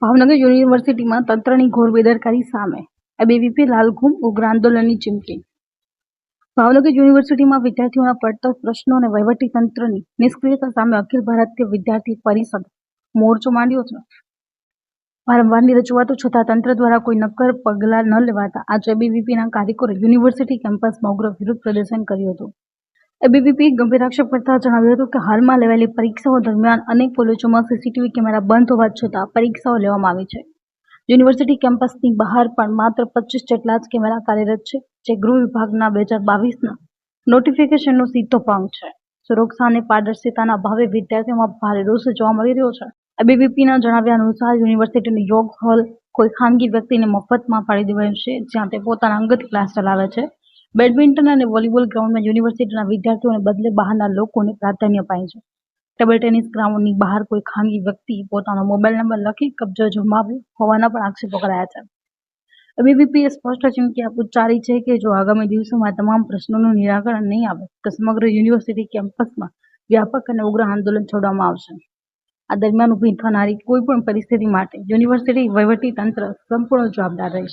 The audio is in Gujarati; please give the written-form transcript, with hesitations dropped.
ભાવનગર યુનિવર્સિટીમાં તંત્રની ઘોર બેદરકારી સામે એબીવીપી લાલઘૂમ ઉગ્ર આંદોલનની ચીમકી. ભાવનગર યુનિવર્સિટીમાં વિદ્યાર્થીઓના પડતર પ્રશ્નો અને વહીવટીતંત્રની નિષ્ક્રિયતા સામે અખિલ ભારતીય વિદ્યાર્થી પરિષદ મોરચો માંડ્યો છે. વારંવારની રજૂઆતો છતાં તંત્ર દ્વારા કોઈ નક્કર પગલાં ન લેવાતા આજે એબીવીપીના કાર્યકરોએ યુનિવર્સિટી કેમ્પસમાં ઉગ્ર વિરોધ પ્રદર્શન કર્યું હતું. એબીવીપીએ ગંભીર આક્ષેપ કરતા જણાવ્યું હતું કે હાલમાં લેવાયેલી પરીક્ષાઓ દરમિયાન અનેક કોલેજોમાં સીસીટીવી કેમેરા બંધ હોવા છતાં પરીક્ષાઓ લેવામાં આવી છે. યુનિવર્સિટી કેમ્પસની બહાર પણ માત્ર 25 જેટલા જ કેમેરા કાર્યરત છે, જે ગૃહ વિભાગના 2022ના નોટિફિકેશનનો સીધો ભંગ છે. સુરક્ષા અને પારદર્શિતાના અભાવે વિદ્યાર્થીઓમાં ભારે રોષ જોવા મળી રહ્યો છે. એબીવીપીના જણાવ્યા અનુસાર યુનિવર્સિટીનો યોગ હોલ કોઈ ખાનગી વ્યક્તિને મફતમાં ફાળવી દેવાયો છે, જ્યાં તે પોતાના અંગત ક્લાસ ચલાવે છે. બેડમિન્ટન અને વોલીબોલ ગ્રાઉન્ડમાં યુનિવર્સિટીના વિદ્યાર્થીઓને બદલે બહારના લોકોને પ્રાધાન્ય અપાય છે. ટેબલ ટેનિસ ગ્રાઉન્ડની બહાર કોઈ ખાનગી વ્યક્તિ પોતાનો મોબાઈલ નંબર લખી કબજો જમાવ્યો હોવાના પણ આક્ષેપો કરાયા છે. એબીવીપીએ સ્પષ્ટ ચીમકી ઉચ્ચારી છે કે જો આગામી દિવસોમાં તમામ પ્રશ્નોનું નિરાકરણ નહીં આવે તો સમગ્ર યુનિવર્સિટી કેમ્પસમાં વ્યાપક અને ઉગ્ર આંદોલન છોડવામાં આવશે. આ દરમિયાન ઊભી થનારી કોઈ પણ પરિસ્થિતિ માટે યુનિવર્સિટી વહીવટીતંત્ર સંપૂર્ણ જવાબદાર રહેશે.